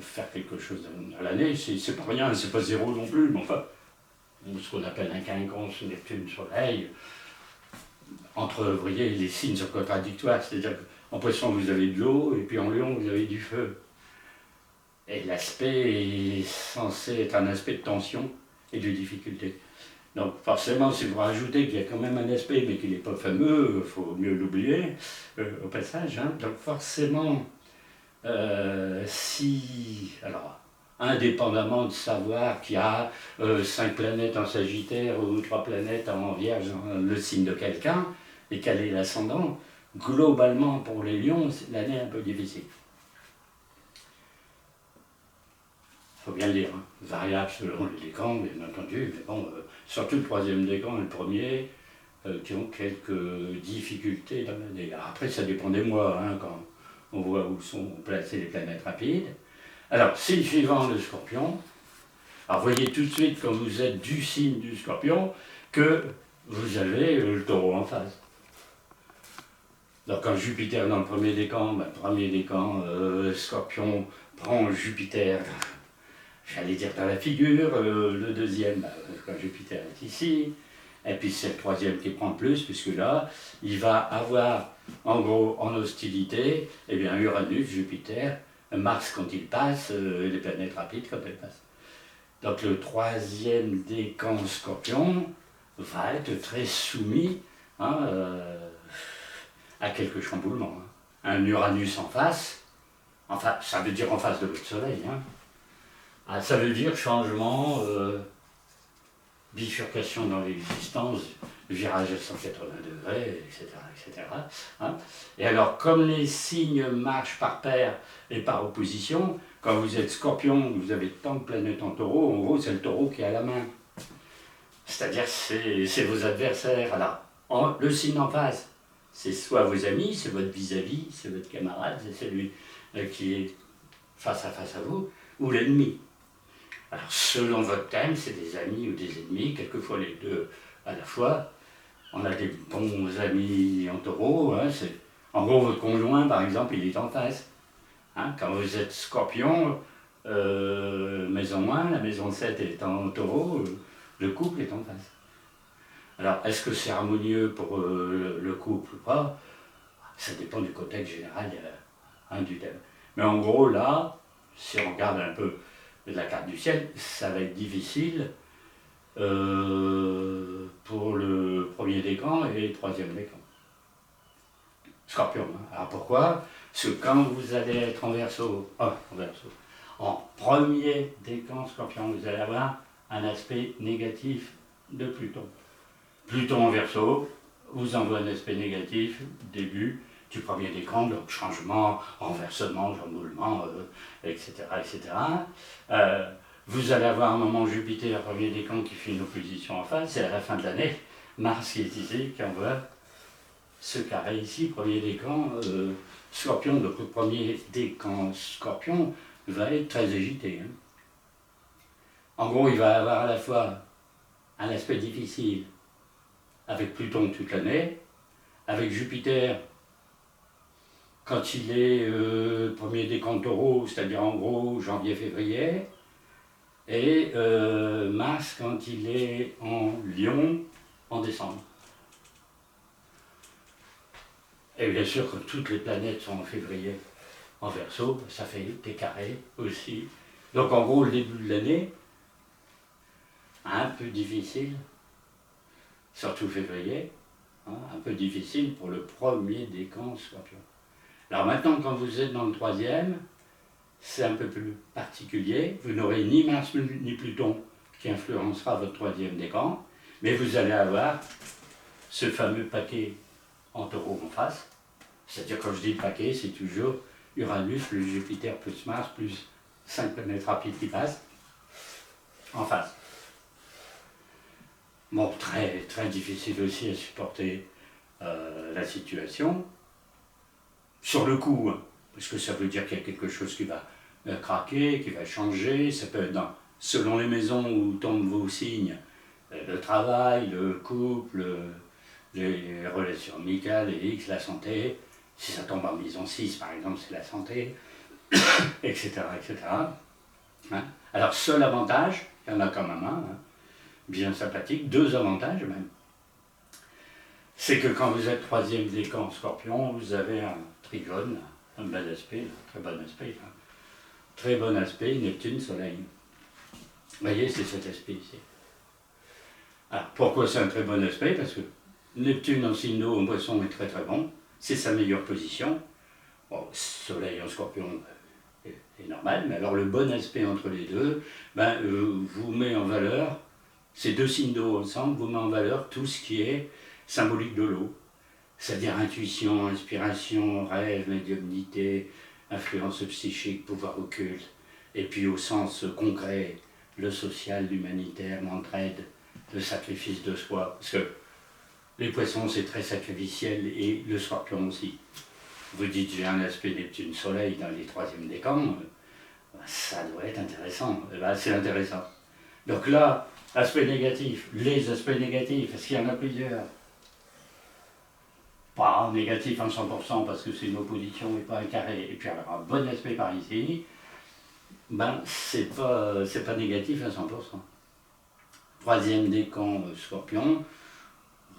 faire quelque chose à l'année, c'est pas rien, c'est pas zéro non plus, mais enfin, ce qu'on appelle un quinconce, Neptune, Soleil, entre, vous voyez, les signes sont contradictoires, c'est-à-dire qu'en Poisson vous avez de l'eau, et puis en Lion vous avez du feu. Et l'aspect est censé être un aspect de tension et de difficulté. Donc forcément, si vous rajoutez qu'il y a quand même un aspect, mais qu'il n'est pas fameux, il faut mieux l'oublier au passage. Hein. Donc forcément, alors, indépendamment de savoir qu'il y a 5 planètes en Sagittaire ou 3 planètes en Vierge, le signe de quelqu'un, et quel est l'ascendant, globalement pour les lions, l'année est un peu difficile. Il faut bien le dire, hein. Variable selon les décans, bien entendu, mais bon, surtout le troisième décan et le premier, qui ont quelques difficultés dans l'année. Après, ça dépend des mois, hein, quand on voit où sont placées les planètes rapides. Alors, signe suivant, le Scorpion. Alors, voyez tout de suite, quand vous êtes du signe du Scorpion, que vous avez le Taureau en face. Donc, quand Jupiter dans le premier décan, Scorpion prend Jupiter, j'allais dire dans la figure, le deuxième, quand Jupiter est ici, et puis c'est le troisième qui prend le plus, puisque là, il va avoir, en gros, en hostilité, Uranus, Jupiter, Mars quand il passe, les planètes rapides quand elles passent. Donc le troisième décan Scorpion va être très soumis à quelques chamboulements. Hein. Un Uranus en face, enfin, ça veut dire en face de votre Soleil, hein. Ça veut dire changement bifurcation dans l'existence, virage à 180 degrés, etc. etc. Hein. Et alors, comme les signes marchent par paire et par opposition, quand vous êtes Scorpion, vous avez tant de planètes en Taureau, en gros, c'est le Taureau qui est à la main. C'est-à-dire, c'est vos adversaires. Alors, le signe en face, c'est soit vos amis, c'est votre vis-à-vis, c'est votre camarade, c'est celui qui est face à vous, ou l'ennemi. Alors, selon votre thème, c'est des amis ou des ennemis, quelquefois les deux à la fois. On a des bons amis en Taureau, hein, en gros, votre conjoint, par exemple, il est en face. Hein, quand vous êtes Scorpion, maison 1, la maison 7 est en Taureau, le couple est en face. Alors, est-ce que c'est harmonieux pour le couple ou pas? Ça dépend du contexte général du thème. Mais en gros, là, si on regarde un peu la carte du ciel, ça va être difficile pour le premier décan et le troisième décan. Scorpion. Hein. Alors pourquoi? Parce que quand vous allez être en Verseau, en premier décan Scorpion, vous allez avoir un aspect négatif de Pluton. Pluton en Verseau vous envoie un aspect négatif, début du premier décan, donc changement, renversement, chamboulement, etc. etc. Vous allez avoir un moment Jupiter, premier décan, qui fait une opposition en face, et à la fin de l'année, Mars qui est ici, qui envoie ce carré ici, premier décan, Scorpion, donc le premier décan Scorpion va être très agité. Hein. En gros, il va avoir à la fois un aspect difficile avec Pluton toute l'année, avec Jupiter quand il est premier décan Taureau, c'est-à-dire en gros janvier-février, et Mars quand il est en Lion en décembre. Et bien sûr, comme toutes les planètes sont en février en Verseau, ça fait des carrés aussi. Donc en gros, le début de l'année, un peu difficile, surtout février, hein, un peu difficile pour le premier décan Scorpion. Alors maintenant, quand vous êtes dans le troisième, c'est un peu plus particulier. Vous n'aurez ni Mars ni Pluton qui influencera votre troisième décan, mais vous allez avoir ce fameux paquet en Taureau en face. C'est-à-dire, quand je dis le paquet, c'est toujours Uranus plus Jupiter plus Mars plus 5 planètes rapides qui passent en face. Bon, très, très difficile aussi à supporter la situation. Sur le coup, hein, parce que ça veut dire qu'il y a quelque chose qui va craquer, qui va changer. Ça peut être selon les maisons où tombent vos signes, le travail, le couple, les relations amicales, les X, la santé. Si ça tombe en maison 6, par exemple, c'est la santé, etc. etc. Hein. Alors, seul avantage, il y en a quand même un, hein, bien sympathique, deux avantages même. C'est que quand vous êtes troisième décan Scorpion, vous avez un trigone, un bel aspect, un très bon aspect. Hein. Très bon aspect, Neptune, Soleil. Vous voyez, c'est cet aspect ici. Alors, pourquoi c'est un très bon aspect? Parce que Neptune en signe d'eau, en Poisson, est très très bon. C'est sa meilleure position. Bon, Soleil en Scorpion est normal, mais alors le bon aspect entre les deux vous met en valeur, ces deux signes d'eau ensemble, vous met en valeur tout ce qui est symbolique de l'eau. C'est-à-dire intuition, inspiration, rêve, médiumnité, influence psychique, pouvoir occulte, et puis au sens concret, le social, l'humanitaire, l'entraide, le sacrifice de soi. Parce que les poissons, c'est très sacrificiel, et le Scorpion aussi. Vous dites, j'ai un aspect Neptune-Soleil dans les troisièmes décans, ça doit être intéressant. C'est intéressant. Donc là, aspect négatif, les aspects négatifs, est-ce qu'il y en a plusieurs? Pas négatif en 100% parce que c'est une opposition et pas un carré, et puis alors un bon aspect par ici, c'est pas négatif à 100%. Troisième décan Scorpion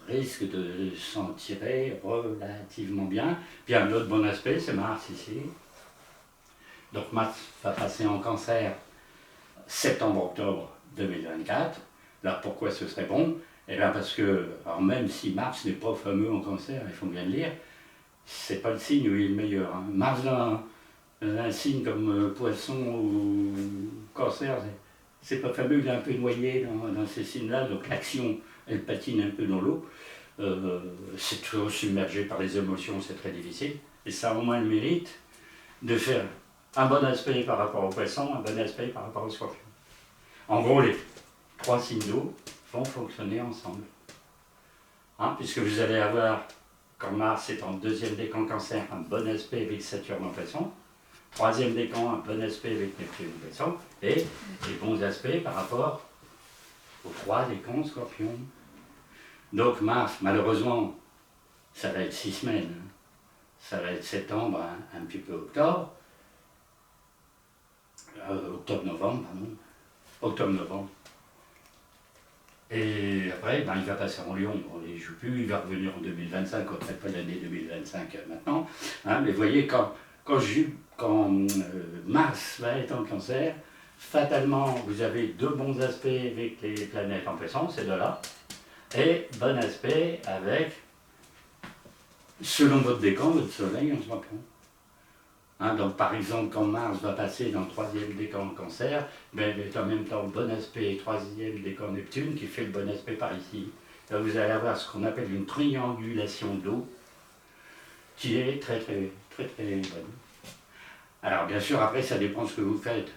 risque de s'en tirer relativement bien. Puis un autre bon aspect, c'est Mars ici. Donc Mars va passer en Cancer septembre-octobre 2024. Là, pourquoi ce serait bon? Eh bien parce que, alors même si Mars n'est pas fameux en Cancer, il faut bien le lire, c'est pas le signe où il est le meilleur. Hein. Mars dans un signe comme Poisson ou Cancer, c'est pas fameux, il est un peu noyé dans ces signes-là, donc l'action, elle patine un peu dans l'eau. C'est toujours submergé par les émotions, c'est très difficile. Et ça a au moins le mérite de faire un bon aspect par rapport au poisson, un bon aspect par rapport au scorpion. En gros, les 3 signes d'eau vont fonctionner ensemble. Hein, puisque vous allez avoir, quand Mars est en 2e décan Cancer, un bon aspect avec Saturne en poisson, 3e décan, un bon aspect avec Neptune en poisson, et des bons aspects par rapport aux 3 décans Scorpion. Donc Mars, malheureusement, ça va être 6 semaines. Ça va être septembre, un petit peu octobre. Octobre-novembre, pardon. Octobre-novembre. Et après, il va passer en Lion, on ne les joue plus, il va revenir en 2025, on ne traite pas l'année 2025 maintenant. Hein, mais vous voyez, quand Mars va être en Cancer, fatalement, vous avez 2 bons aspects avec les planètes en poisson, ces 2-là, et bon aspect avec, selon votre décan, votre soleil en Scorpion. Hein, donc par exemple, quand Mars va passer dans le 3e décan Cancer, il est en même temps bon aspect 3e décan Neptune qui fait le bon aspect par ici. Là, vous allez avoir ce qu'on appelle une triangulation d'eau qui est très bonne. Alors bien sûr, après ça dépend de ce que vous faites.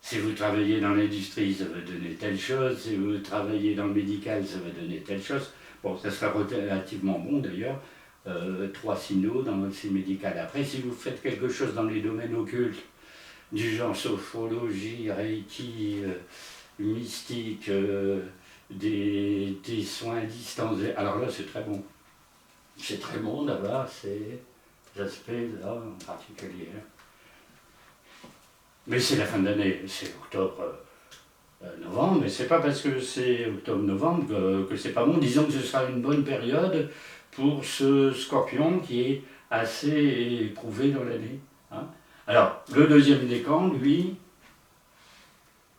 Si vous travaillez dans l'industrie, ça va donner telle chose. Si vous travaillez dans le médical, ça va donner telle chose. Bon, ça sera relativement bon d'ailleurs. 3 signaux dans le signe médical. Après, si vous faites quelque chose dans les domaines occultes, du genre sophrologie, reiki, mystique, des soins à distance, alors là c'est très bon. C'est très bon d'avoir ces aspects-là en particulier. Mais c'est la fin de l'année, c'est octobre-novembre, mais c'est pas parce que c'est octobre-novembre que c'est pas bon. Disons que ce sera une bonne période pour ce Scorpion qui est assez éprouvé dans l'année. Hein. Alors, le 2e décan, lui,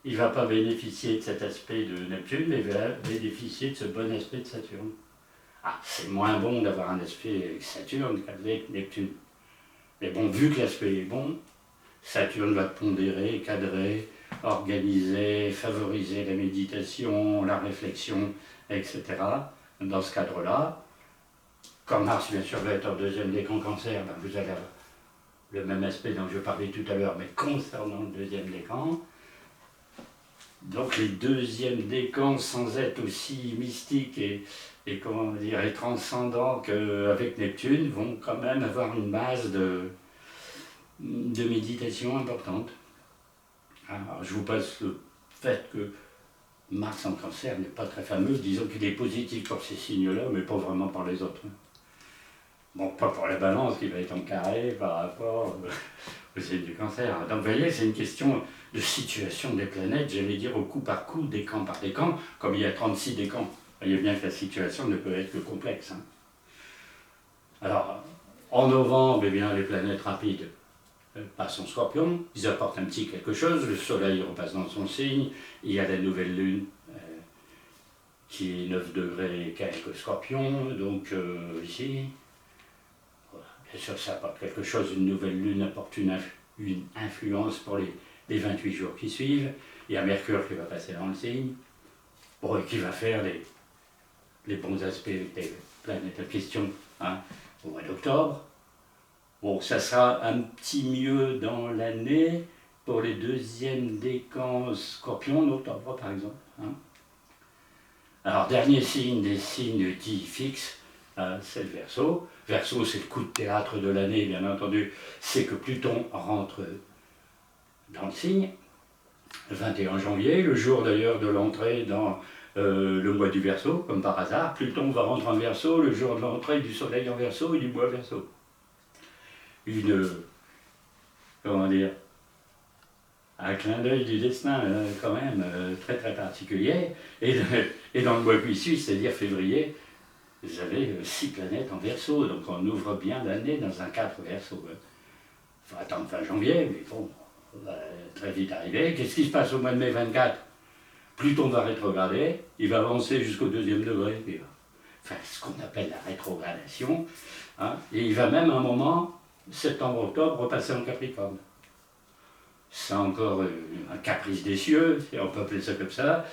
il ne va pas bénéficier de cet aspect de Neptune, mais il va bénéficier de ce bon aspect de Saturne. Ah, c'est moins bon d'avoir un aspect avec Saturne qu'avec Neptune. Mais bon, vu que l'aspect est bon, Saturne va pondérer, cadrer, organiser, favoriser la méditation, la réflexion, etc. Dans ce cadre-là, quand Mars, bien sûr, va être en 2e décan Cancer, vous allez avoir le même aspect dont je parlais tout à l'heure, mais concernant le 2e décan. Donc les 2e décans, sans être aussi mystiques et comment dire, et transcendants qu'avec Neptune, vont quand même avoir une base de méditation importante. Alors, je vous passe le fait que Mars en Cancer n'est pas très fameux, disons qu'il est positif pour ces signes-là, mais pas vraiment pour les autres. Bon, pas pour la balance qui va être en carré par rapport au signe du Cancer. Donc vous voyez, c'est une question de situation des planètes, j'allais dire au coup par coup, décan par décan, comme il y a 36 décans. Vous voyez bien que la situation ne peut être que complexe. Hein. Alors, en novembre, eh bien, les planètes rapides passent en Scorpion, ils apportent un petit quelque chose, le Soleil repasse dans son signe, il y a la nouvelle Lune qui est 9 degrés quelques Scorpion, donc ici. Bien sûr, ça apporte quelque chose, une nouvelle lune apporte une influence pour les 28 jours qui suivent. Il y a Mercure qui va passer dans le signe, bon, et qui va faire les bons aspects des planètes en question au mois d'octobre. Bon, ça sera un petit mieux dans l'année pour les 2e décans Scorpion, en octobre par exemple. Hein. Alors, dernier signe des signes dits fixes, c'est le Verseau. Verseau, c'est le coup de théâtre de l'année, bien entendu. C'est que Pluton rentre dans le signe, le 21 janvier, le jour d'ailleurs de l'entrée dans le mois du Verseau, comme par hasard. Pluton va rentrer en Verseau le jour de l'entrée du Soleil en Verseau et du mois Verseau. Un clin d'œil du destin quand même très très particulier. Et dans le mois qui suit, c'est-à-dire février, vous avez 6 planètes en Verseau, donc on ouvre bien l'année dans un cadre Verseau. Il faut attendre fin janvier, mais bon, on va très vite arriver. Qu'est-ce qui se passe au mois de mai 24 ? Pluton va rétrograder, il va avancer jusqu'au 2e degré, enfin ce qu'on appelle la rétrogradation, hein, et il va même à un moment, septembre-octobre, repasser en Capricorne. c'est encore un caprice des cieux, si on peut appeler ça comme ça.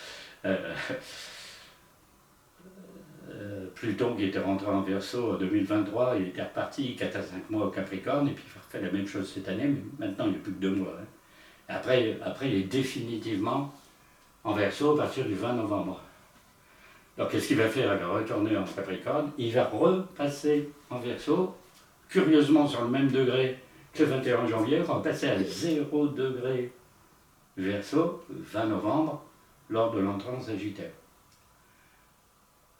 Pluton qui était rentré en Verseau en 2023, il était reparti 4 à 5 mois au Capricorne, et puis il refait la même chose cette année, mais maintenant il n'y a plus que 2 mois. Hein. Après, il est définitivement en Verseau à partir du 20 novembre. Donc qu'est-ce qu'il va faire? Il va retourner en Capricorne, il va repasser en Verseau, curieusement sur le même degré que le 21 janvier, on va passer à 0 degré Verseau, 20 novembre, lors de l'entrée en Sagittaire.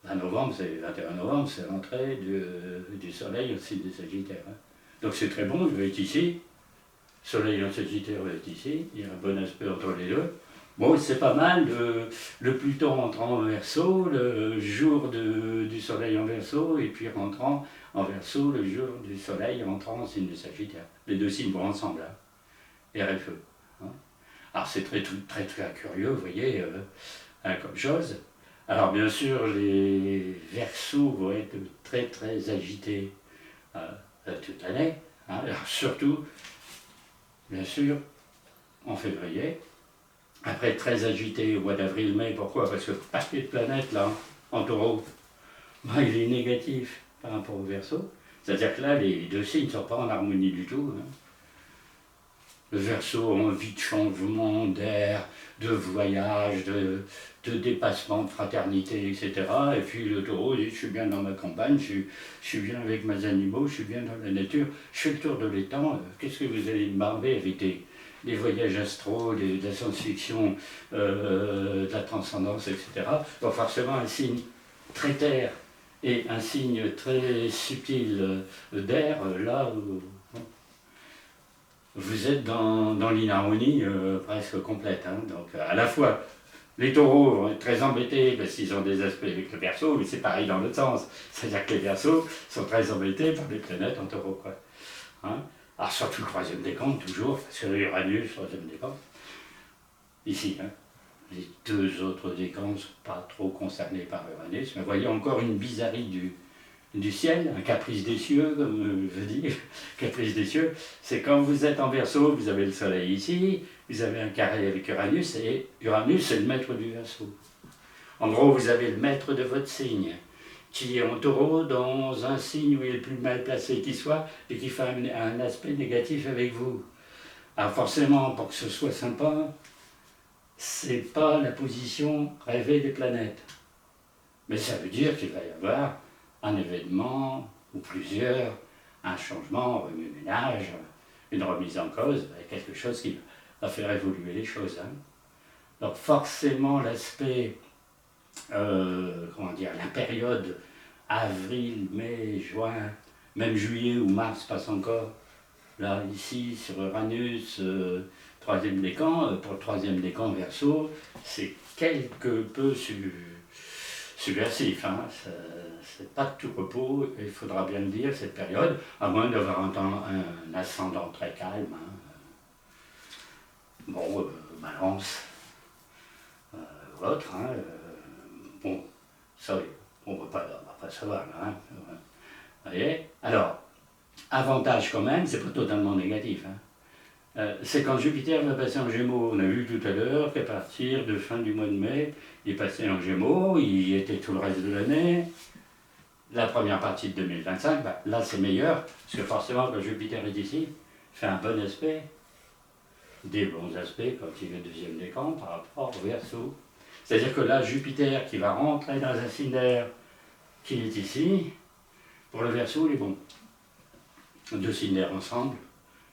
20 novembre, c'est 21 novembre, c'est l'entrée du Soleil au signe des Sagittaires. Hein. Donc c'est très bon, il va être ici. Soleil en Sagittaire va être ici, il y a un bon aspect entre les deux. Bon, c'est pas mal, le Pluton entrant en Verseau, le jour du Soleil en Verseau, et puis rentrant en Verseau le jour du Soleil entrant en signe de Sagittaire. Les deux signes vont ensemble, hein. RFE. Hein. Alors c'est très, très, très curieux, vous voyez, hein, comme chose. Alors bien sûr, les Verseaux vont être très très agités toute l'année, hein. Alors, surtout, bien sûr, en février. Après très agités au mois d'avril-mai, pourquoi? Parce que le paquet de planètes là, en Taureau, ben, il est négatif par rapport au Verseau. C'est-à-dire que là, les deux signes ne sont pas en harmonie du tout. Hein. Le Verseau a envie de changement, d'air, de voyage, de dépassement, de fraternité, etc. Et puis le Taureau dit, je suis bien dans ma campagne, je suis bien avec mes animaux, je suis bien dans la nature, je fais le tour de l'étang, qu'est-ce que vous allez me barber avec des voyages astro, de la science-fiction, de la transcendance, etc. Donc forcément un signe très terre et un signe très subtil d'air, là vous êtes dans l'inharmonie presque complète. Hein. Donc à la fois, les taureaux vont être très embêtés parce qu'ils ont des aspects avec le Verseau, mais c'est pareil dans l'autre sens. C'est-à-dire que les Verseaux sont très embêtés par les planètes en taureau. Quoi. Hein. Alors surtout le troisième décan, toujours, parce que Uranus, troisième décan, ici. Hein. Les deux autres décans ne sont pas trop concernés par Uranus, mais voyez encore une bizarrerie du ciel, un caprice des cieux, comme je dis, caprice des cieux, c'est quand vous êtes en Verseau, vous avez le Soleil ici, vous avez un carré avec Uranus, et Uranus c'est le maître du Verseau. En gros, vous avez le maître de votre signe, qui est en Taureau dans un signe où il est le plus mal placé qui soit, et qui fait un aspect négatif avec vous. Alors forcément, pour que ce soit sympa, c'est pas la position rêvée des planètes. Mais ça veut dire qu'il va y avoir un événement, ou plusieurs, un changement, un remue-ménage, une remise en cause, quelque chose qui va faire évoluer les choses. Hein. Donc forcément l'aspect, la période avril, mai, juin, même juillet ou mars passe encore, là, ici, sur Uranus, troisième décan, pour le troisième décan Verseau, c'est quelque peu subversif, hein. C'est pas de tout repos, il faudra bien le dire, cette période, à moins d'avoir un ascendant très calme. Hein. Bon, Balance, autre, hein, bon, ça, on va pas savoir, là, hein. Vous voyez? Alors, avantage quand même, c'est pas totalement négatif, hein. C'est quand Jupiter va passer en Gémeaux. On a vu tout à l'heure qu'à partir de fin du mois de mai, il est passé en Gémeaux, il y était tout le reste de l'année. La première partie de 2025, bah, là c'est meilleur, parce que forcément quand Jupiter est ici, fait un bon aspect, des bons aspects quand il est deuxième décan par rapport au Verseau. C'est-à-dire que là, Jupiter qui va rentrer dans un signe d'air qui est ici, pour le Verseau, il est bon. Deux signes d'air ensemble,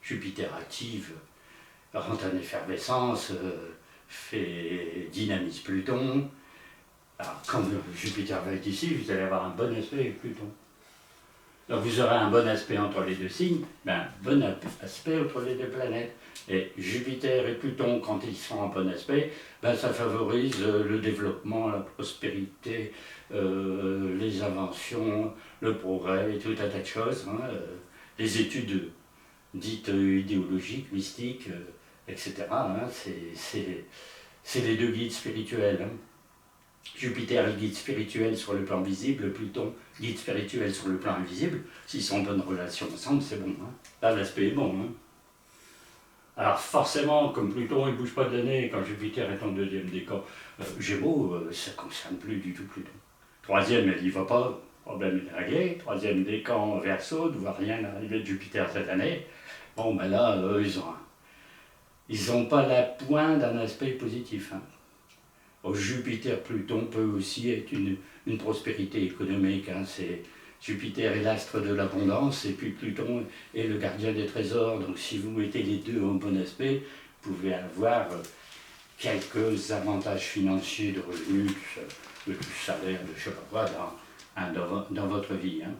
Jupiter active, rentre en effervescence, dynamise Pluton. Alors, quand Jupiter va être ici, vous allez avoir un bon aspect avec Pluton. Donc vous aurez un bon aspect entre les deux signes, mais un bon aspect entre les deux planètes. Et Jupiter et Pluton, quand ils sont en bon aspect, ben, ça favorise le développement, la prospérité, les inventions, le progrès, tout un tas de choses. Hein, les études dites idéologiques, mystiques, etc. Hein, c'est les deux guides spirituels. Hein. Jupiter est guide spirituel sur le plan visible, Pluton guide spirituel sur le plan invisible. S'ils sont en bonne relation ensemble, c'est bon. Hein. Là, l'aspect est bon. Hein. Alors forcément, comme Pluton ne bouge pas de l'année, quand Jupiter est en deuxième décan, Gémeaux, ça ne concerne plus du tout Pluton. Troisième, elle n'y va pas, problème est réglé. Troisième décan, Verseau, ne voit rien arriver de Jupiter cette année. Bon, ben là, ils n'ont pas la pointe d'un aspect positif. Hein. Jupiter-Pluton peut aussi être une prospérité économique. Hein. Jupiter est l'astre de l'abondance et puis Pluton est le gardien des trésors. Donc si vous mettez les deux en bon aspect, vous pouvez avoir quelques avantages financiers, de revenus, de salaire, de je sais pas quoi, dans votre vie. Hein.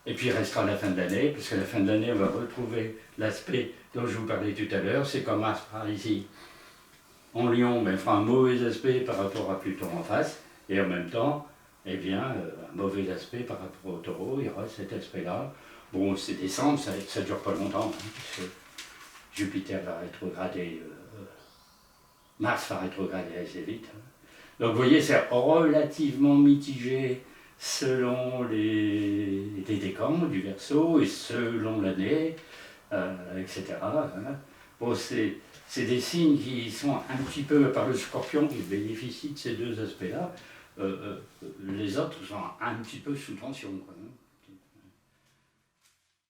Et puis il restera la fin de l'année, parce qu'à la fin de l'année, on va retrouver l'aspect dont je vous parlais tout à l'heure, c'est comme Mars par ici. En Lion, ben, fera un mauvais aspect par rapport à Pluton en face, et en même temps, eh bien, un mauvais aspect par rapport au Taureau, il y aura cet aspect-là. Bon, c'est décembre, ça ne dure pas longtemps, hein, parce que Jupiter va rétrograder, Mars va rétrograder assez vite. Hein. Donc vous voyez, c'est relativement mitigé selon les décans du Verseau et selon l'année, etc. Hein. Bon, c'est des signes qui sont un petit peu, par le Scorpion, qui bénéficient de ces deux aspects-là. Les autres sont un petit peu sous tension. Quoi.